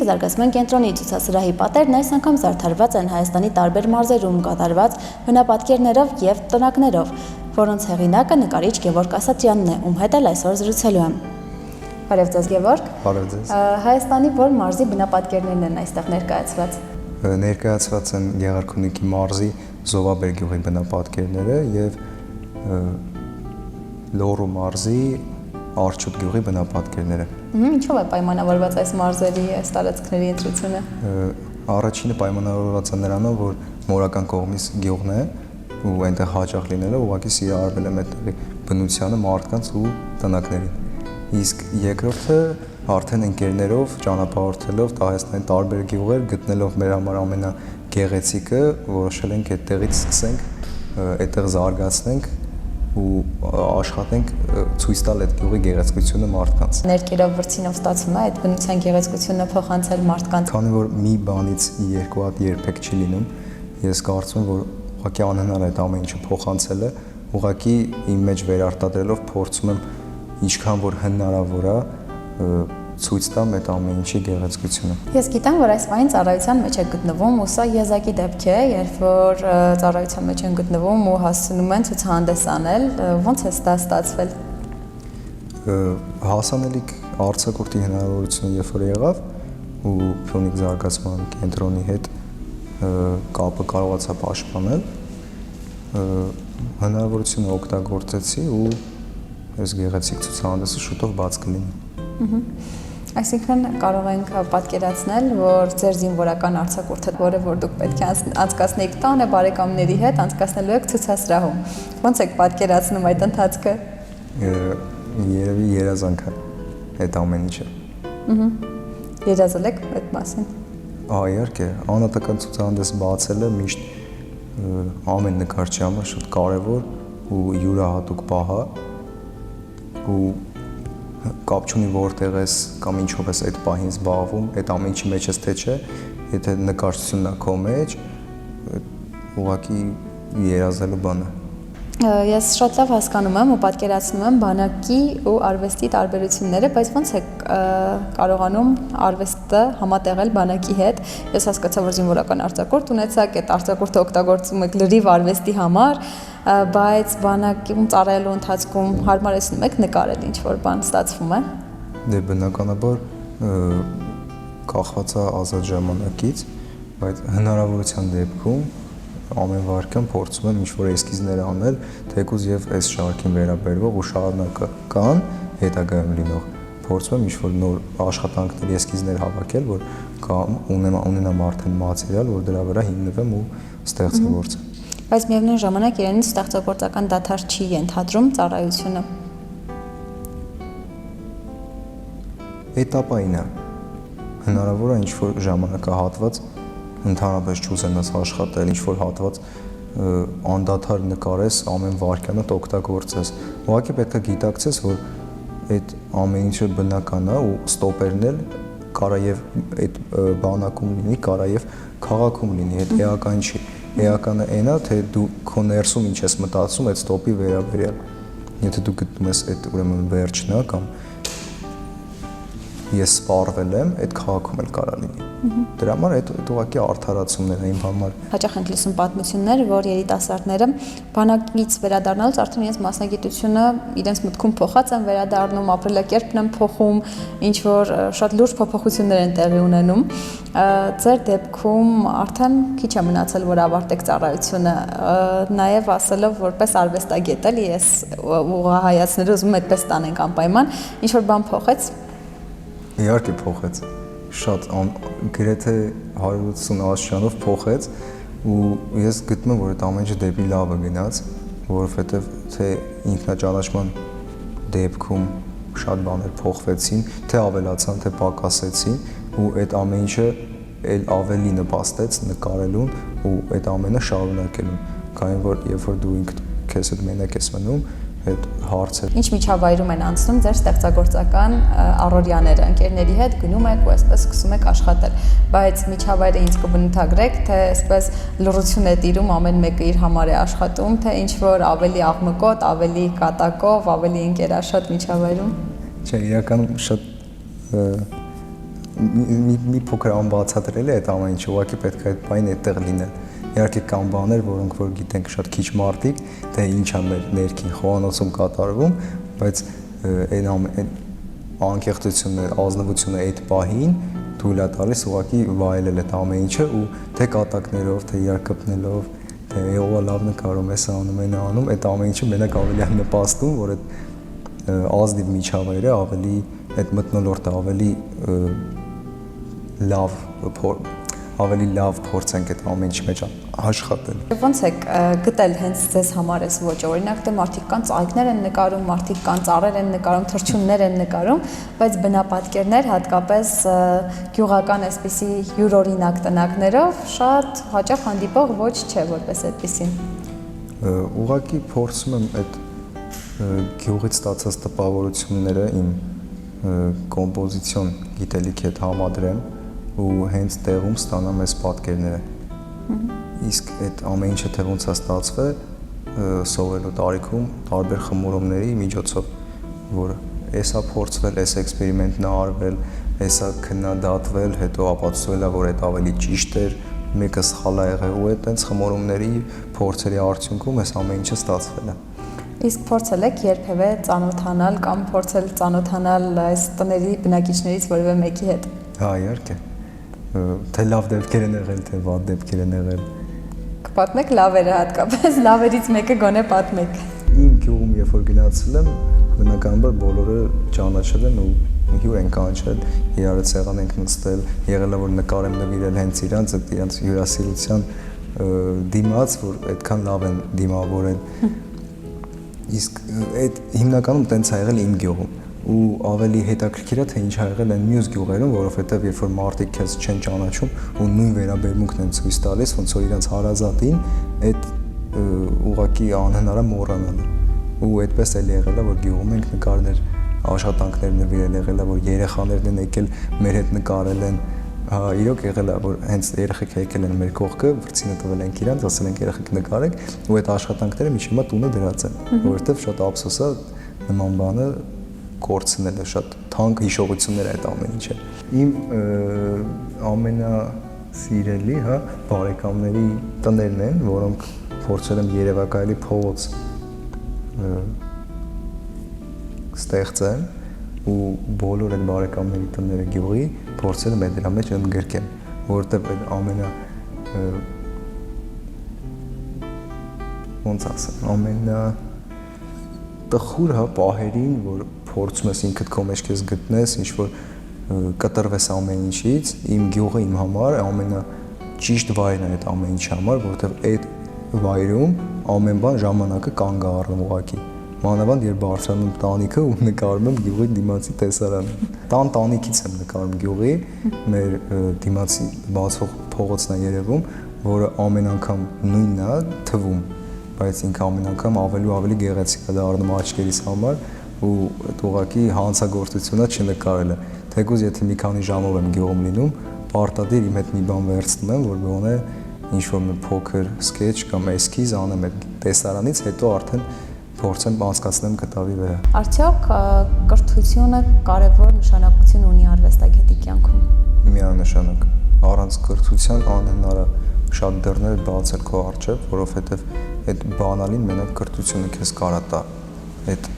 Ֆյունիկ զարգացման կենտրոնի ցուցասրահի պատերն այս անգամ զարդարված են Հայաստանի տարբեր մարզերում կատարված բնապատկերներով եւ տնակներով, որոնց հեղինակը նկարիչ Գևորգ Ասատրյանն է, ում հետ էլ այսօր զրուցելու եմ։ Բարև ձեզ Գևորգ։ Բարև ձեզ։ Հայաստանի որ մարզի բնապատկերներն են այստեղ ներկայացված։ Ներկայացված են Գեղարքունիքի մարզի Զովաբեր գյուղի բնապատկերները եւ Լոռու մարզի Արջուտ գյուղի բնապատկերները։ Ինչով է պայմանավորված այս մարզերի այս տարածքների ընտրությունը։ Առաջինը պայմանավորված է նրանով, որ մորական կողմից գյուղն է ու այնտեղ հաճախ լինելով ուղղակի սիրահարվել եմ այդտեղի բնությանը, մարդկանց ու տնակներին։ Իսկ երկրորդը արդեն ընկերներով ճանապարհորդելով Հայաստանի տարբեր գյուղեր, գտնելով մեր համար ամենագեղեցիկը, որոշել ենք այդտեղից սկսենք, այդտեղ զարգացնենք ու աշխատենք ցույց տալ այդ գյուղի գեղեցկությունը մարդկանց։ Ներկերով վրձինով ստացվում է այդ բնության գեղեցկությունը փոխանցել մարդկանց։ Քանի որ մի բանից երկու հատ երբեք չի լինում, ես կարծում եմ, որ ուղղակի անհնար է այդ ամեն ինչը փոխանցելը, ուղղակի իմ մեջ վերարտադրելով փորձում եմ ինչքան որ հնարավոր է ցույց տամ այդ ամեն ինչի գեղեցկությունը։ Ես գիտեմ, որ այս պահին ծառայության մեջ եք գտնվում, ու սա եզակի դեպք է, երբ որ ծառայության մեջ են գտնվում ու հասցնում են ցուցահանդես անել, ո՞նց է դա ստացվել։ Հասանելիք արձակուրդի հնարավորությունը երբ որ եղավ ու Ֆյունիկ զարգացման կենտրոնի հետ կապը կարողացա պաշտպանել, հնարավորությունը օգտագործեցի ու այս գեղեցիկ ցուցահանդեսը շուտով բաց կլինի։ Այսինքն կարող ենք պատկերացնել, որ ձեր զինվորական արձակուրդը, որը որ դուք պետք է անցկացնեիք տանը բարեկամների հետ, անցկացնելու եք ցուցասրահում։ Ո՞նց եք պատկերացնում այդ ընթացքը։ Երևի երազանք է այդ ամեն ինչը։ Երազել եք այդ մասին։ Իհարկե, անհատական ցուցահանդես բացելը միշտ ամեն նկարչի համար շատ կարևոր ու յուրահատուկ պահ է ու կապ չունի որտեղ ես կամ ինչով ես այդ պահին զբաղվում, այդ ամեն ինչի մեջ ես թե չէ, եթե նկարչությունն է քո մեջ, ուղղակի երազելու բան է։ Ես շատ լավ հասկանում եմ ու պատկերացնում եմ բանակի ու արվեստի տարբերությունները, բայց ո՞նց է կարողանում արվեստը համատեղել բանակի հետ։ Ես հասկացա, որ զինվորական արձակուրդ ունեցաք, այդ արձակուրդը օգտագործում եք լրիվ արվեստի համար, բայց բանակում ծառայելու ընթացքում հարմարեցնում եք նկարել, ինչ որ բան ստացվում է։ Դե բնականաբար կախված է ազատ ժամանակից, բայց հնարավորության դեպքում ամեն վարքյան փորձում եմ ինչ-որ էսքիզներ անել, թեկուզ եւ այս շարքին վերաբերվող ու շարունակական հետագայում լինող։ Փորձում եմ ինչ-որ նոր աշխատանքների էսքիզներ հավաքել, որ կամ ունենամ արդեն մատերիալ, որ դրա վրա հիմնվեմ ու ստեղծագործեմ։ Բայց միևնույն ժամանակ իրենից ստեղծագործական դադար չի ենթադրում ծառայությունը։ Էտապային է։ Հնարավոր է ինչ-որ ժամանակահատված ընդհանրապես չուզենաս աշխատել, ինչ-որ հատված անդադար նկարես, ամեն վարքյանդ օգտագործես։ Ուղղակի պետք է գիտակցես, որ այդ ամեն ինչը բնական է ու ստոպերն էլ կարա եւ այդ բանակում լինի, կարա եւ քաղաքում լինի, այդ էական չի։ Էականը այն է, թե դու քո ներսում ինչ ես մտածում այդ ստոպի վերաբերյալ։ Եթե դու գտնում ես այդ ուրեմն վերջն է կամ ես սպառվել եմ, այդ քաղաքում էլ կարա լինի։ Դրա համար այդ ուղղակի արդարացումներ են իմ համար։ Հաճախ ենք լսում պատմություններ, որ երիտասարդները բանակից վերադառնալուց արդեն իրենց մասնագիտությունը իրենց մտքում փոխած են վերադառնում, ապրելակերպն են փոխում, ինչ որ շատ լուրջ փոփոխություններ են տեղի ունենում։ Ձեր դեպքում արդեն քիչ է մնացել, որ ավարտեք ծառայությունը, նաև ասելով որպես արվեստագետ էլի ես ուղղահայացները ուզում եմ այդպես տանենք անպայման, ինչ որ բան փոխեց։ Իհարկե փոխեց, շատ գրեթե 180 աստիճանով փոխեց ու ես գտնում եմ, որ այդ ամեն ինչը դեպի լավը գնաց, որովհետև թե ինքնաճանաչման դեպքում շատ բաներ փոխվեցին, թե ավելացան, թե պակասեցին ու այդ ամեն ինչը էլ ավելի նպաստեց նկարելուն ու այդ ամենը շարունակելուն, քանի որ երբ որ դու ինքդ քեզ հետ մենակ ես մնում, այդ հարցը։ Ինչ միջավայրում են անցնում ձեր ստեղծագործական առօրյաները, ընկերների հետ գնում եք ու այսպես սկսում եք աշխատել, բայց միջավայրը ինձ կբնութագրեք, թե այսպես լռություն է տիրում, ամեն մեկը իր համար է աշխատում, թե ինչ որ ավելի աղմկոտ, ավելի կատակով, ավելի ընկերաշատ միջավայրում։ Չէ, իրականում շատ մի փոքր անբացատրելի է այդ ամեն ինչը, ուղղակի պետք է այդ բանը այդտեղ լինել։ Իհարկե կան բաներ, որոնք որ գիտենք շատ քիչ մարդիկ, թե ինչ է մեր ներքին խոհանոցում կատարվում, բայց այն անկեղծությունը, ազնվությունը այդ պահին թույլ է տալիս ուղղակի վայելել այդ ամեն ինչը ու թե կատակներով, թե իրար կպնելով, թե ով լավ նկարում, էս անում, այն անում, այդ ամեն ինչը մենակ ավելի է նպաստում, որ այդ ազնիվ միջավայրը ավելի այդ մթնոլորտը ավելի լավ փորձենք այդ ամեն ինչի մեջ աշխատել։ Ոնց է գտել հենց ձեզ համար այս ոճը, օրինակ դե մարդիկ կան ծաղիկներ են նկարում, մարդիկ կան ծառեր են նկարում, թռչուններ են նկարում, բայց բնապատկերներ, հատկապես գյուղական այսպիսի յուրօրինակ տնակներով շատ հաճախ հանդիպող ոչ չէ որպես այդպիսին։ Ուղղակի փորձում եմ այդ գյուղից ստացած տպավորությունները իմ կոմպոզիցիոն գիտելիքի հետ համադրեմ ու հենց տեղում ստանամ այս պատկերները։ Իսկ այդ ամեն ինչը թե ոնց է ստացվել սովորելու տարիքում տարբեր խմորումների միջոցով, որ էսա փորձվել, էս էքսպերիմենտն է արվել, էսա քննադատվել, հետո ապացուցվել է, որ այդ ավելի ճիշտ էր, մեկը սխալ է եղել ու այդտենց խմորումների փորձերի արդյունքում այս ամեն ինչը ստացվել է։ Իսկ փորձել եք երբևէ ծանոթանալ կամ փորձել ծանոթանալ այս տների բնակիչներից որևէ մեկի հետ։ Հա, իհարկե։ Թե լավ դեպքեր են եղել, թե վատ դեպքեր են եղել։ Կպատմեք լավերը հատկապես, լավերից մեկը գոնե պատմեք։ Իմ գյուղում երբ որ գնացել եմ, բնականաբար բոլորը ճանաչել են ու հյուր են կանչել, իրար սեղան ենք նստել, եղել է որ նկարեմ նվիրել հենց իրանց հյուրասիրության դիմաց, որ այդքան լավ են դիմավորել։ Իսկ այդ հիմնականում տենց է եղել իմ գյուղում ու ավելի հետաքրքիր է թե ինչ ա եղել այն մյուս գյուղերում, որովհետև երբ որ մարդիկ քեզ չեն ճանաչում ու նույն վերաբերմունքն են ցույց տալիս, ոնց որ իրենց հարազատին, այդ ուղղակի անհնար է մոռանալ։ Ու այդպես էլ եղել է, որ գյուղում ենք նկարներ, աշխատանքներ նվիրել, եղել է, որ երեխաներն են եկել մեր հետ նկարել են։ Հա, իրոք եղել է, որ հենց երեխեք եկել են մեր կողքը, վրցինը տվել ենք իրանց, ասել ենք երեխեք նկարեք, ու այդ աշխատանքները միշտ հիմա տունը դրած են, որովհետև շատ ափսոս է նման բանը կորցնել է, շատ թանկ հիշողություններ է այդ ամեն ինչը։ Իմ ամենասիրելի, հա, բարեկամների տներն են, որոնք փորձել եմ երևակայելի փողոց ստեղծել ու բոլոր այդ բարեկամների տները գյուղի փորձել եմ դրա մեջ ընդգրկել, որովհետև այդ ոնց ասեմ, տխուր հա պահերին, որ փորձում ես ինքդ քո մեջ քեզ գտնես, ինչ որ կտրվես ամեն ինչից, իմ գյուղը իմ համար ամենաճիշտ վայրն է այդ ամեն ինչի համար, որովհետև այդ վայրում ամեն բան ժամանակը կանգ է առնում ուղղակի։ Մանավանդ երբ բարձրանում տանիքը ու նկարում եմ գյուղի դիմացի տեսարանը։ Տանիքից եմ նկարում գյուղի, մեր դիմացի բացող փողոցն է երևում, որը ամեն անգամ նույնն է թվում, բայց ինքը ամեն անգամ ավելի ու ավելի գեղեցիկ է դառնում աչքերիս համար ու այդ ուղղակի հանցագործությունը չնկարելը։ Թեկուզ եթե մի քանի ժամով եմ գյուղում լինում, պարտադիր իմ հետ մի բան վերցնում եմ, որ գոնե ինչ-որ մի փոքր սկեչ կամ էսքիզ անեմ այդ տեսարանից, հետո արդեն փորձեմ անցկացնեմ կտավի վրա։ Արդյոք կրթությունը կարևոր նշանակություն ունի արվեստագետի կյանքում։ Միանշանակ։ Առանց կրթության անհնար է շատ դռներ բացել քո առջև, որովհետև այդ բանալին մենակ կրթությունը քեզ կարա տա։ Այդ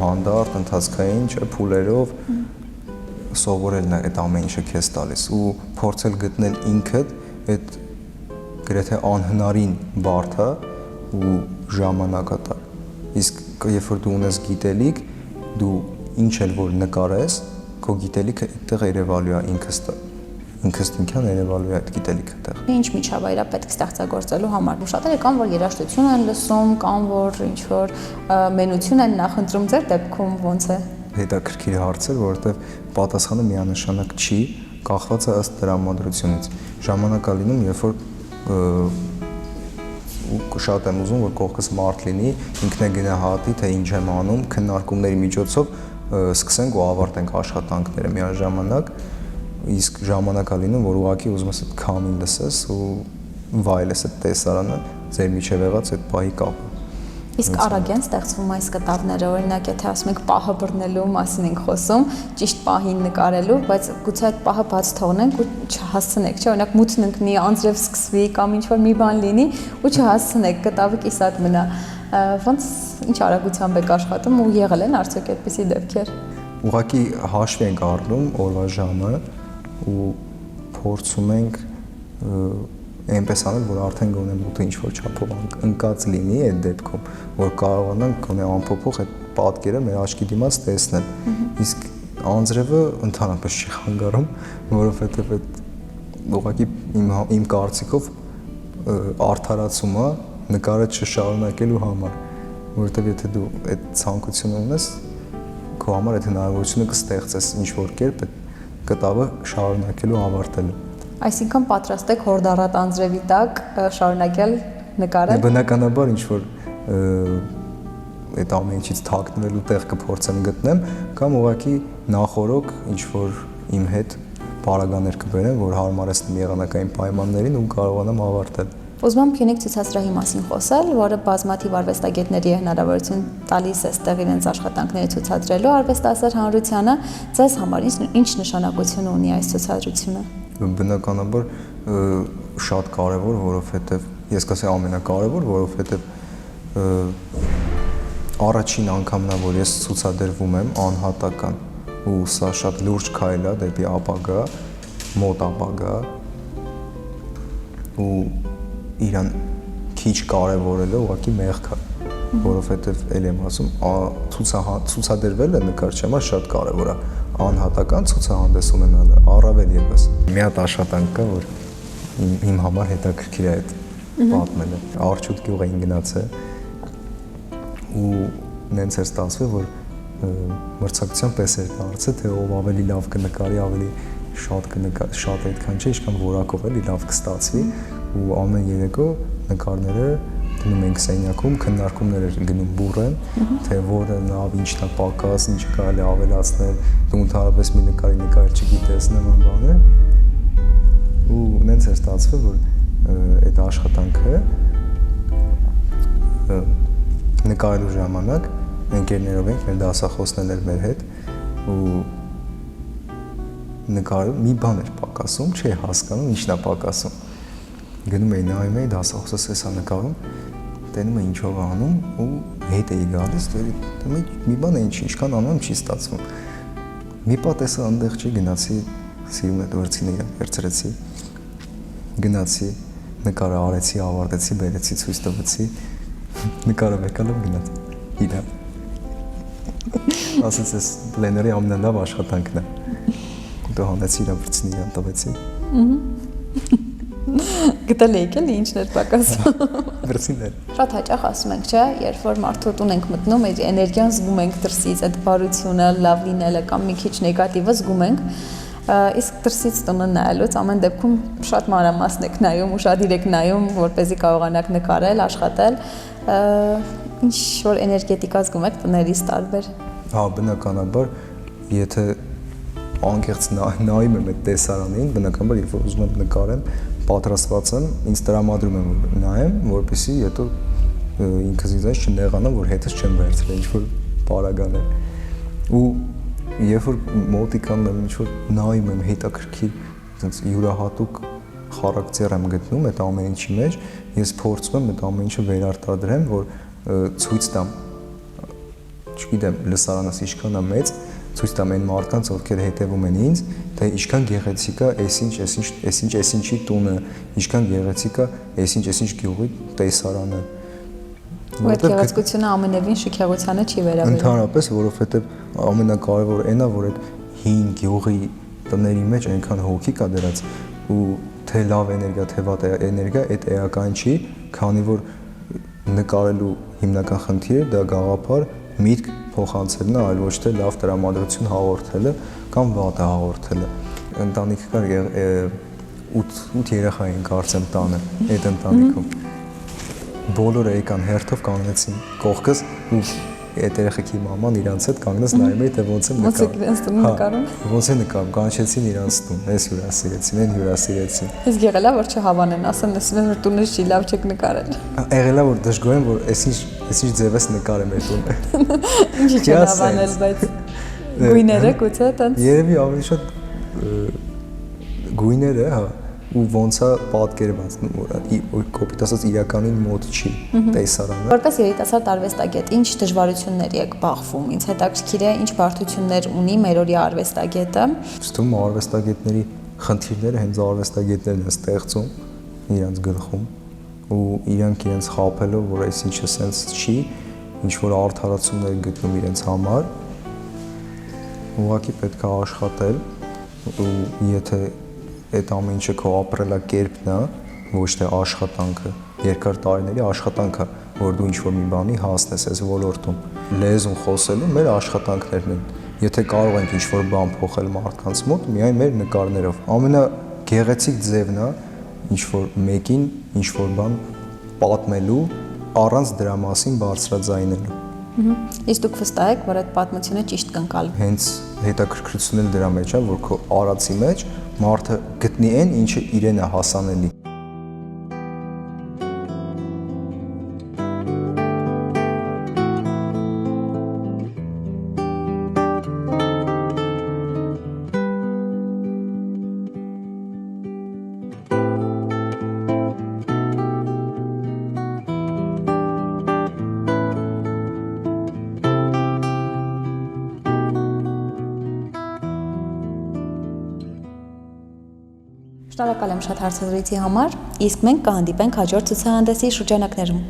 հանդարտ ընթացքային փուլերով սովորելն է այդ ամեն ինչը քեզ տալիս ու փորձել գտնել ինքդ այդ գրեթե անհնարին բարդ է ու ժամանակատար։ Իսկ երբ որ դու ունես գիտելիք, դու ինչ էլ որ նկարես, քո գիտելիքը այդտեղ երևալու է ինքստինքյան երևալու է այդ գիտելիքը այդտեղ։ Ինչ միջավայր է պետք ստեղծագործելու համար։ Շատերը կան, որ երաժշտություն են լսում, կան, որ ինչ որ մենություն են նախընտրում, ձեր դեպքում ոնց է։ Հետաքրքիր հարց է, որովհետև պատասխանը միանշանակ չի, կախված է ըստ տրամադրությունից։ Ժամանակ է լինում, երբ որ շատ եմ ուզում, որ կողքս մարդ լինի, ինքն է գնահատի, թե ինչ եմ անում, քննարկումների միջոցով սկսենք ու ավարտենք աշխատանքները միաժամանակ, իսկ ժամանակ է լինում, որ ուղղակի ուզում ես այդ քամին լսես ու վայելես այդ տեսարանը, ձեր միջև եղած այդ պահի կապը։ Իսկ արագ են ստեղծվում այս կտավները, օրինակ եթե ասում ենք պահը բռնելու մասին ենք խոսում, ճիշտ պահին նկարելու, բայց գուցե այդ պահը բաց թողնենք ու չհասցնենք, չէ՞, օրինակ մութն ընկնի, անձրև սկսվի կամ ինչ-որ մի բան լինի ու չհասցնենք, կտավը կիսատ մնա։ Ոնց ինչ արագությամբ եք աշխատում ու եղել են արդյոք այդպիսի դեպքեր։ Ուղղակի հաշվի ենք առնում օրվա ժամը ու փորձում ենք այնպես անել, որ արդեն գոնե մութը ինչ-որ չափով ընկած լինի այդ դեպքում, որ կարողանանք գոնե ամփոփող այդ պատկերը մեր աչքի դիմաց տեսնել։ Իսկ անձրևը ընդհանրապես չի խանգարում, որովհետև այդ ուղղակի իմ կարծիքով արդարացում է նկարը չշարունակելու համար, որովհետև եթե դու այդ ցանկությունը ունես, քո համար այդ հնարավորությունը կստեղծես ինչ-որ կերպ այդ կտավը շարունակելու ավարտելու։ Այսինքն պատրաստ եք հորդառատ անձրևի տակ շարունակել նկարել։ Բնականաբար ինչ-որ այդ ամեն ինչից թաքնվելու տեղ կփորձեմ գտնեմ, կամ ուղղակի նախորոք ինչ-որ իմ հետ պարագաներ կբերեմ, որ հարմարեցնեմ եղանակային պայմաններին ու կարողանամ ավարտել։ Ուզում եմ քյունիկ ցուցասրահի մասին խոսել, որը բազմաթիվ արվեստագետների հնարավորություն տալիս է ստեղ իրենց աշխատանքները ցուցադրելու արվեստասեր հանրությանը։ Ձեզ համար ինչ նշանակություն ունի այս ցուցադրությունը։ Բնականաբար շատ կարևոր, որովհետև ես կասեի ամենակարևոր, որովհետև առաջին անգամն է, որ ես ցուցադրվում եմ անհատական ու սա շատ լուրջ քայլ է դեպի ապագա, մոտ ապագա ու իրան քիչ կարևորելը ուղղակի մեղք է, որովհետև ել եմ ասում, ցուցադրվելը նկարչի համար շատ կարևոր է, անհատական ցուցահանդես ունենալը առավել ևս։ Մի հատ աշխատանք կա, որ իմ համար հետաքրքիր է այդ պատմելը։ Արջուտ գյուղ էին գնացել ու նենց էր ստացվել, որ մրցակցության պես էր դարձել, թե ով ավելի լավ կնկարի, ավելի շատ այդքան չէ, ինչքան որակով էլի լավ կստացվի ու ամեն երեկո նկարները դնում ենք սենյակում, քննարկումներ էր գնում բուրեն, թե որը լավ, ինչն է պակաս, ինչը կարելի ավելացնել, դու ընդհանրապես մի նկարի չգիտես նման բաներ։ Ու նենց էր ստացվել, որ այդ աշխատանքը նկարելու ժամանակ ընկերներով ենք, մեր դասախոսներ էր մեր հետ ու նկարում մի բան էր պակասում, չէի հասկանում ինչն է պակասում։ Գնում էի նայում էի դասախոսս էսա նկարում, տենում է ինչով անում ու հետ էի գալիս, մի բան է ինչքան անում չի ստացվում։ Մի պատ էսա այնտեղ չի գնացի, սիրում եմ դուրցին իրան վերցրեցի, գնացի, նկարը արեցի, ավարտեցի, բերեցի, ցույց տվեցի, նկարը եկալով գնաց իրա։ Ասեց էս պլեների ամենալավ աշխատանքն է։ Դու հանեցի իրա վրցին իրան տվեցի։ Գտել եք էլի ինչն էր պակասում։ Վրցիներ։ Շատ հաճախ ասում ենք, չէ, երբ որ մարդու տուն ենք մտնում, այդ էներգիան զգում ենք դրսից, այդ բարությունը, լավ լինելը կամ մի քիչ նեգատիվը զգում ենք, իսկ դրսից տունը նայելուց ամեն դեպքում շատ մանրամասն եք նայում ու շատ իրեք նայում, որպեսզի կարողանաք նկարել, աշխատել, ինչ որ էներգետիկա զգում եք տներից տարբեր։ Հա, բնականաբար, եթե անկեղծ նայում եմ այդ տեսարանին, բնականաբար երբ որ ուզում եմ նկարեմ, պատրաստված եմ, ինձ տրամադրում եմ որ նայեմ, որպեսզի հետո ինքս ինձ չնեղանամ, որ հետս չեմ վերցրել ինչ-որ պարագան է։ Ու երբ որ մոտիկան եմ ինչ-որ նայում եմ հետաքրքիր, այդպես յուրահատուկ խարակտեր եմ գտնում այդ ամեն ինչի մեջ, ես փորձում եմ այդ ամեն ինչը վերարտադրեմ, որ ցույց տամ, չգիտեմ, լսարանս ինչքան է մեծ, ցույց տամ այն մարդկանց, ովքեր հետևում են ինձ, թե ինչքան գեղեցիկ է, այսինչ տունը, ինչքան գեղեցիկ է, այսինչ գյուղի տեսարանը։ Ու այդ գեղեցկությունը ամենևին շքեղությանը չի վերաբերում։ Ընդհանրապես, որովհետև ամենակարևորը այն է, որ այդ հին գյուղի տների մեջ այնքան հոգի կա դրած ու թե լավ էներգիա, թե վատ էներգիա, այդ էական չի, քանի որ նկարելու հիմնական խնդիրը դա գաղափար միտք փոխանցելն է, այլ ոչ թե լավ տրամադրություն հաղորդելը կամ վատ հաղորդելը։ Ընտանիքը կար 8 երեխա էին կարծեմ տանը, այդ ընտանիքում։ Բոլորը եկան հերթով կանգնեցին կողքս ու այդ երեխեքի մաման իրանց հետ կանգնեց նայում էի, թե ոնց եմ նկարում։ Ոնց է նկարում, կանչեցին իրանց տուն, այս հյուրասիրեցին, այն հյուրասիրեցին։ Իսկ եղել է որ չհավանեն, ասեն, ասում են որ տունը չի լավ չեք նկարել։ Եղել է որ դժգոհ են, որ Ես ինչ ձևես նկարեմ այդ տունը։ Ինչի՞ չեն հավանել, բայց գույները գուցե տենց։ Երևի ավելի շատ գույները, հա, ու ոնց է պատկերված, կոպիտ ասած իրականին մոտ չի տեսարանը։ Որպես երիտասարդ արվեստագետ, ինչ դժվարությունների եք բախվում։ Ինձ հետաքրքիր է, ինչ բարդություններ ունի մեր օրյա արվեստագետը։ Ստում արվեստագետների խնդիրները հենց արվեստագետներն են ստեղծում իրենց գլխում ու իրենց խաբելով, որ այսինչը սենց չի, ինչ որ արդարացումներ գտնում իրենց համար, ուղղակի պետք է աշխատել ու եթե այդ ամեն ինչը քո ապրելակերպն է, ոչ թե աշխատանքը, երկար տարիների աշխատանքը, որ դու ինչ-որ մի բանի հասնես այս ոլորտում։ Լեզուն խոսելու մեր աշխատանքներն են։ Եթե կարող ենք ինչ-որ բան փոխել մարդկանց մոտ, միայն մեր նկարներով։ Ամենագեղեցիկ ձևն է ինչ-որ մեկին ինչ-որ բան պատմելու առանց դրա մասին բարձրաձայնելու։ Իսկ դուք վստահ եք, որ այդ պատմությունը ճիշտ կընկալվի։ Հենց հետաքրքրությունն էլ դրա մեջ է, որ քո արածի մեջ մարդը գտնի այն, ինչը իրեն է հասանելի։ Շնորհակալ եմ շատ հարցազրույցի համար, իսկ մենք կհանդիպենք հաջորդ ցուցահանդեսի շրջանակներում։